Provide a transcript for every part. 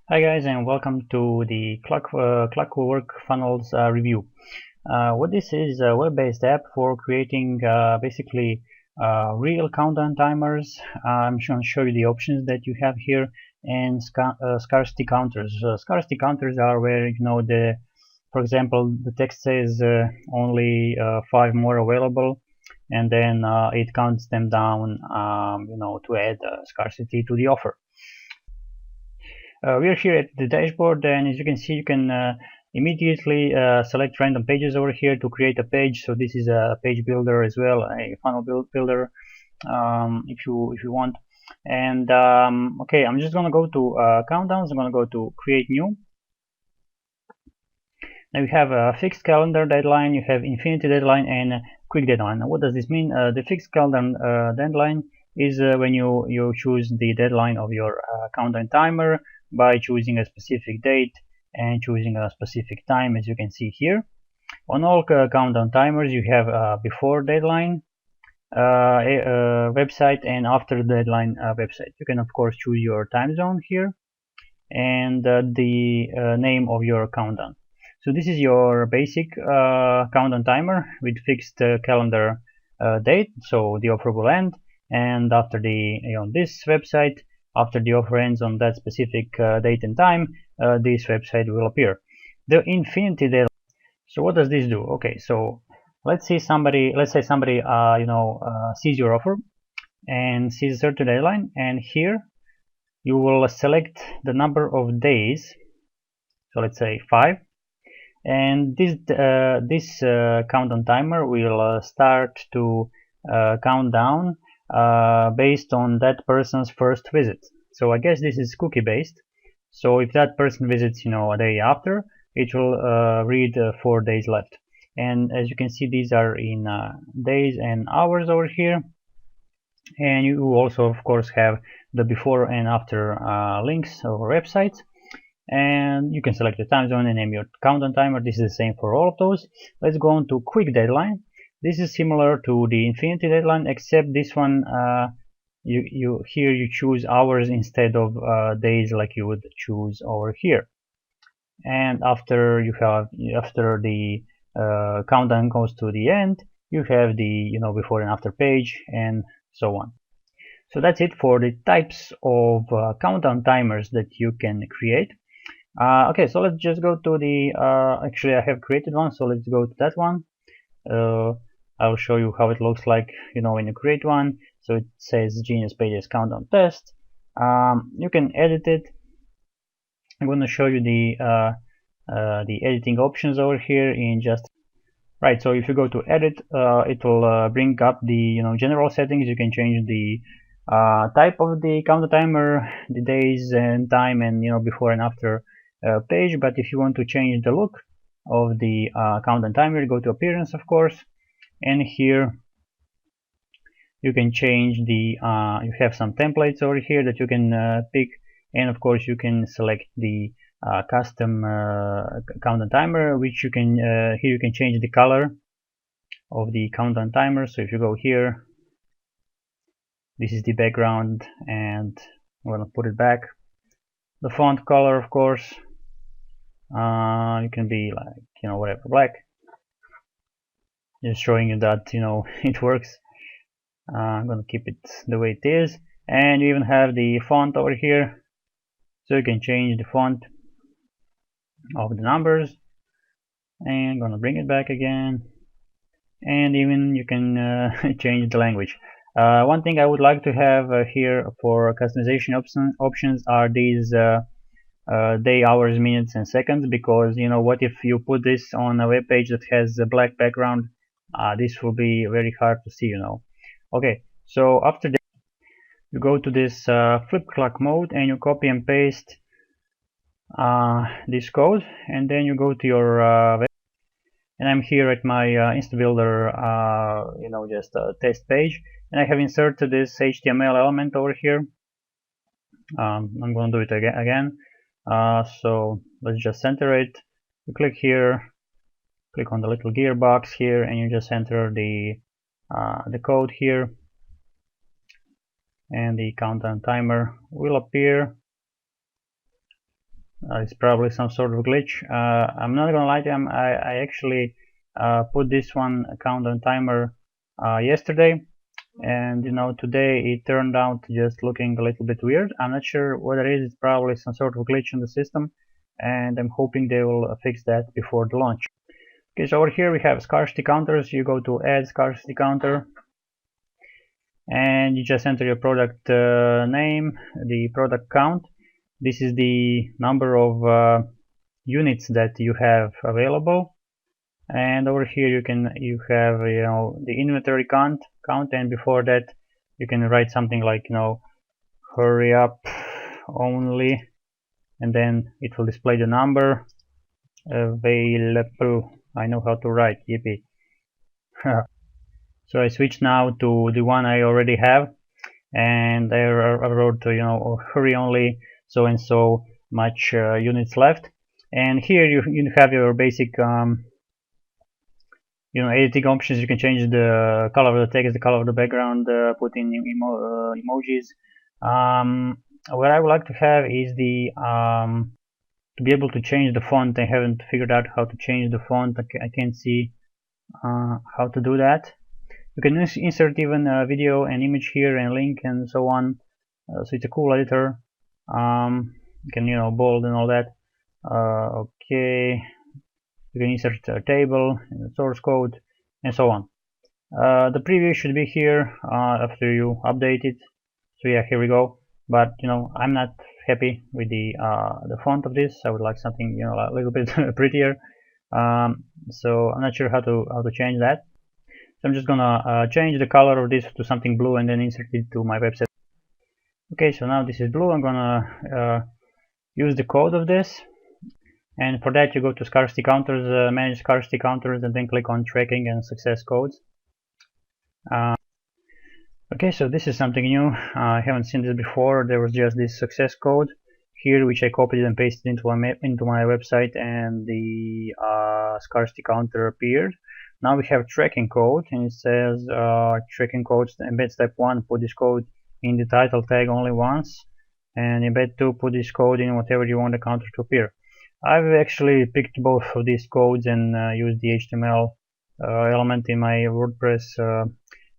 Hi guys, and welcome to the Clockwork Funnels review. What this is a web-based app for creating basically real countdown timers. I'm going to show you the options that you have here, and scarcity counters. Scarcity counters are where for example, the text says only 5 more available, and then it counts them down, to add scarcity to the offer. We are here at the dashboard, and as you can see, you can immediately select random pages over here to create a page. So this is a page builder as well, a funnel builder, if you want. And okay, I'm just gonna go to countdowns. I'm gonna go to create new. Now you have a fixed calendar deadline, you have infinity deadline, and a quick deadline. Now what does this mean? The fixed calendar deadline is when you choose the deadline of your countdown timer by choosing a specific date and choosing a specific time, as you can see here. On all countdown timers, you have a before deadline website and after deadline website. You can of course choose your time zone here and the name of your countdown. So this is your basic countdown timer with fixed calendar date, so the offer will end, and after this website, after the offer ends on that specific date and time, this website will appear. The infinity deadline. So what does this do? Okay, so let's say somebody sees your offer and sees a certain deadline, and here you will select the number of days. So let's say 5, and this countdown timer will start to count down based on that person's first visit. So I guess this is cookie based. So if that person visits, a day after, it will read 4 days left. And as you can see, these are in days and hours over here. And you also, of course, have the before and after links or websites. And you can select the time zone and name your countdown timer. This is the same for all of those. Let's go on to quick deadline. This is similar to the infinity deadline, except this one here you choose hours instead of days like you would choose over here. And after the countdown goes to the end, you have the before and after page and so on. So that's it for the types of countdown timers that you can create. Okay, so let's just go to the actually I have created one, so let's go to that one. I'll show you how it looks like when you create one. So it says Genius Pages Countdown Test. You can edit it. I'm going to show you the editing options over here in just right. So if you go to edit, it will bring up the general settings. You can change the type of the counter timer, the days and time, and before and after page. But if you want to change the look of the countdown timer, go to appearance, of course, and here you can change the you have some templates over here that you can pick, and of course you can select the custom countdown timer, which you can here you can change the color of the countdown timer. So if you go here, this is the background, and I'm gonna put it back. The font color, of course, you can be like whatever, black. Just showing you that it works. I'm gonna keep it the way it is, and you even have the font over here, so you can change the font of the numbers. And I'm gonna bring it back again, and even you can change the language. One thing I would like to have here for customization options are these day, hours, minutes, and seconds, because what if you put this on a web page that has a black background? This will be very hard to see. Okay, so after that, you go to this flip clock mode and you copy and paste this code, and then you go to your web. And I'm here at my InstaBuilder, just a test page, and I have inserted this HTML element over here. I'm going to do it again. So let's just center it. You click here, click on the little gearbox here, and you just enter the code here, and the countdown timer will appear. It's probably some sort of glitch. I'm not gonna lie to you, I actually put this one countdown timer yesterday, and today it turned out just looking a little bit weird. I'm not sure what it is. It's probably some sort of glitch in the system, and I'm hoping they will fix that before the launch. Okay, so over here we have scarcity counters. You go to add scarcity counter, and you just enter your product name, the product count. This is the number of units that you have available, and over here you have the inventory count, and before that you can write something like hurry up only, and then it will display the number available. I know how to write, yippee. So I switch now to the one I already have, and I wrote hurry only so and so much units left. And here you have your basic editing options. You can change the color of the text, the color of the background, put in emojis. What I would like to have is the to be able to change the font. I haven't figured out how to change the font. I can't see how to do that. You can insert even a video and image here and link and so on. So it's a cool editor. You can bold and all that. Okay, you can insert a table, source code, and so on. The preview should be here after you update it. So yeah, here we go. But I'm not happy with the font of this. I would like something a little bit prettier. So I'm not sure how to change that. So I'm just gonna change the color of this to something blue and then insert it to my website. Okay, so now this is blue. I'm gonna use the code of this, and for that you go to scarcity counters, manage scarcity counters, and then click on tracking and success codes. Okay, so this is something new. I haven't seen this before. There was just this success code here, which I copied and pasted into my website, and the scarcity counter appeared. Now we have tracking code, and it says tracking codes embed step 1, put this code in the title tag only once, and embed 2, put this code in whatever you want the counter to appear. I've actually picked both of these codes and used the HTML element in my WordPress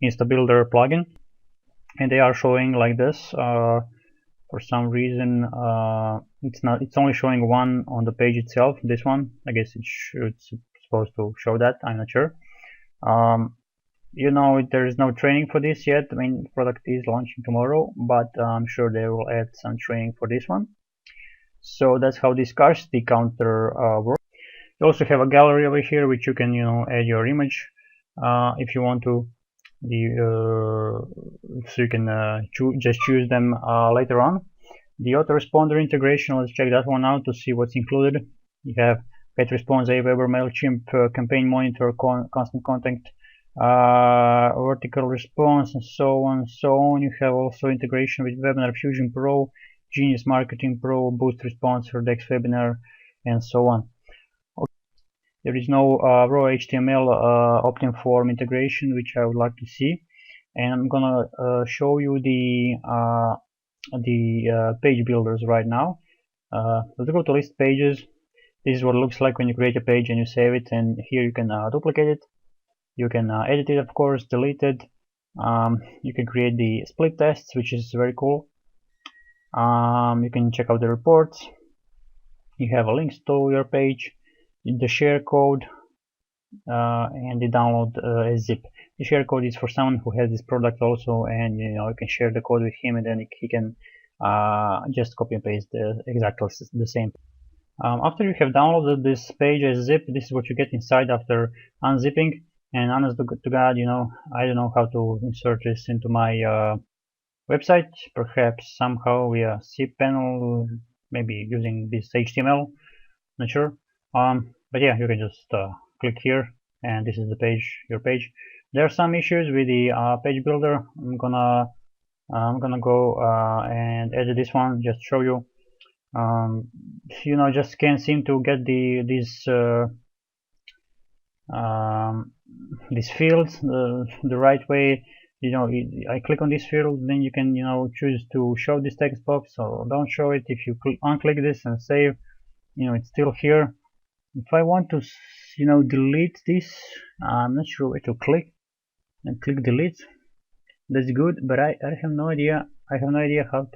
Instabuilder plugin, and they are showing like this. For some reason it's only showing one on the page itself, this one. I guess it's supposed to show that, I'm not sure. There is no training for this yet. I mean, the product is launching tomorrow, but I'm sure they will add some training for this one. So that's how the scarcity counter works. You also have a gallery over here, which you can add your image if you want to. So you can just choose them later on. The autoresponder integration, let's check that one out to see what's included. You have GetResponse, Aweber, MailChimp, Campaign Monitor, Constant Contact, vertical response, and so on and so on. You have also integration with Webinar Fusion Pro, Genius Marketing Pro, Boost Response for Dex Webinar, and so on. There is no raw HTML opt-in form integration, which I would like to see, and I'm gonna show you the page builders right now. Let's go to list pages. This is what it looks like when you create a page and you save it, and here you can duplicate it. You can edit it, of course, delete it. You can create the split tests, which is very cool. You can check out the reports. You have links to your page, the share code, and the download as zip. The share code is for someone who has this product also, and you can share the code with him, and then he can just copy and paste exactly the same. After you have downloaded this page as zip, this is what you get inside after unzipping. And honest to God, I don't know how to insert this into my website. Perhaps somehow via cPanel, maybe using this HTML. Not sure. But yeah, you can just click here, and this is the page, your page. There are some issues with the page builder. I'm gonna go and edit this one just to show you. Just can't seem to get these fields the right way. I click on this field, then you can choose to show this text box or don't show it. If you unclick this and save, it's still here. If I want to delete this, I'm not sure where to click, and click delete. That's good, but I have no idea. I have no idea how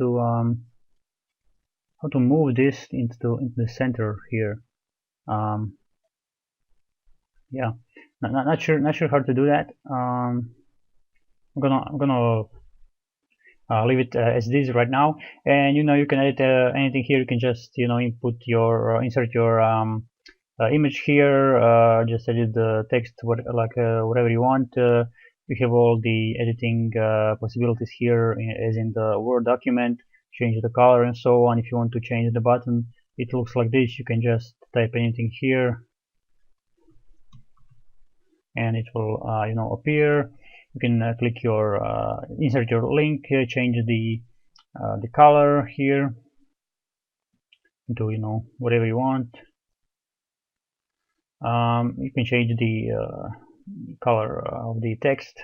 to move this into the center here. Yeah, not sure how to do that. I'm gonna leave it as this right now, and you can edit anything here. You can just input your insert your image here, just edit the text whatever you want. We have all the editing possibilities here, as in the Word document. Change the color and so on. If you want to change the button, it looks like this. You can just type anything here and it will appear. You can click your insert your link, change the color here into whatever you want. You can change the color of the text.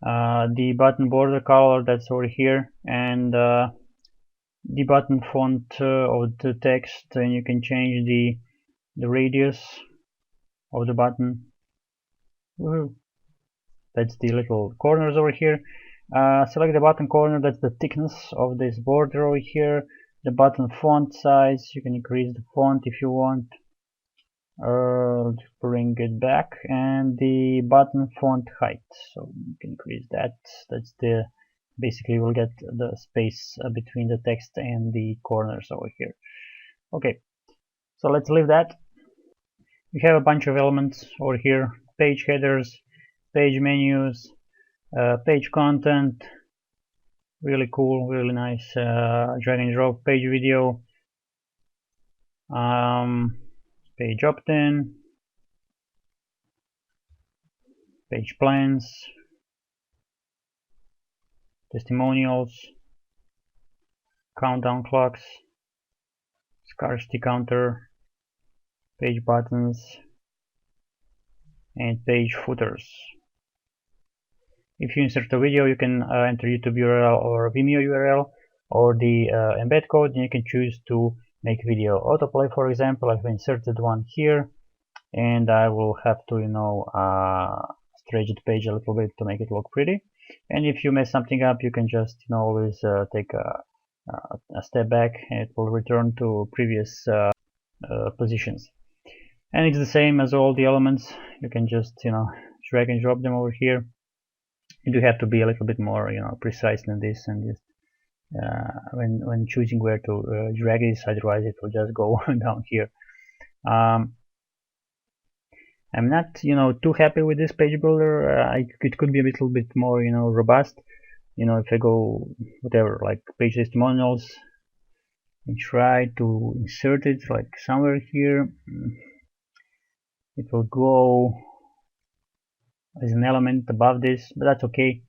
The button border color, that's over here, and the button font of the text, and you can change the radius of the button. Woohoo. That's the little corners over here. Select the button corner, that's the thickness of this border over here. The button font size, you can increase the font if you want. Bring it back, and the button font height, so you can increase that. That's the basically we'll get the space between the text and the corners over here. Okay, so let's leave that. We have a bunch of elements over here: page headers, page menus, page content. Really cool, really nice. Drag and drop page video, page opt-in, page plans, testimonials, countdown clocks, scarcity counter, page buttons, and page footers. If you insert a video, you can enter YouTube URL or Vimeo URL or the embed code, and you can choose to make video autoplay. For example, I've inserted one here, and I will have to stretch the page a little bit to make it look pretty. And if you mess something up, you can just always take a step back, and it will return to previous positions. And it's the same as all the elements. You can just drag and drop them over here. You do have to be a little bit more precise than this, and just when choosing where to drag this, otherwise it will just go down here. I'm not too happy with this page builder. It could be a little bit more robust. If I go whatever, like page testimonials, and try to insert it like somewhere here, it will go as an element above this, but that's okay.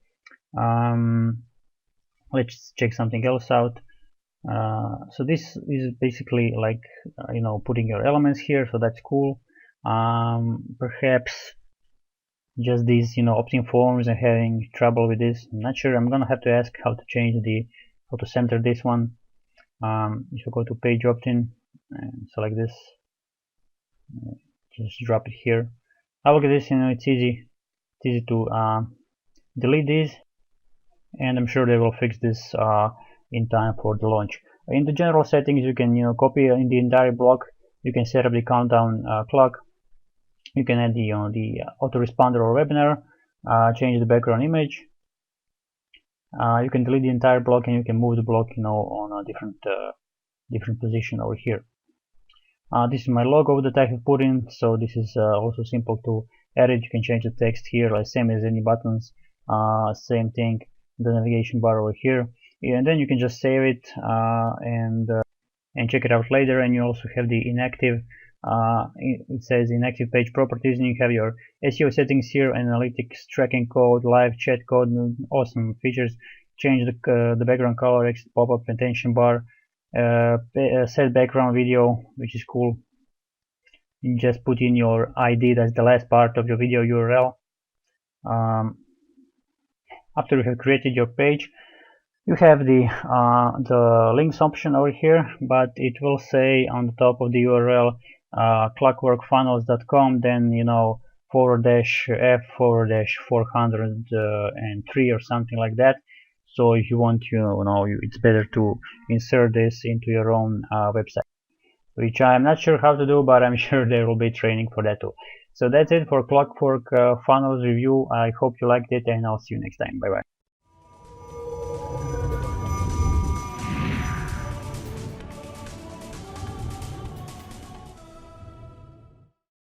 Let's check something else out. So this is basically like putting your elements here, so that's cool. Perhaps just these opting forms and having trouble with this. I'm not sure. I'm gonna have to ask how to change how to center this one. If you go to page opt-in and select this, just drop it here. Look at this, it's easy to delete these, and I'm sure they will fix this in time for the launch. In the general settings, you can copy in the entire block. You can set up the countdown clock. You can add the autoresponder or webinar, change the background image. You can delete the entire block, and you can move the block on a different position over here. This is my logo that I have put in, so this is also simple to edit. You can change the text here, like same as any buttons. Same thing, the navigation bar over here, and then you can just save it and check it out later. And you also have the inactive. It says inactive page properties, and you have your SEO settings here, analytics, tracking code, live chat code, awesome features. Change the background color, exit pop-up, attention bar, set background video, which is cool. You just put in your ID, that's the last part of your video URL. After you have created your page, You have the links option over here, but it will say on the top of the URL clockworkfunnels.com, then /f /403 or something like that. So if you want, it's better to insert this into your own website, which I'm not sure how to do, but I'm sure there will be training for that too. So that's it for Clockwork Funnels review. I hope you liked it, and I'll see you next time. Bye bye.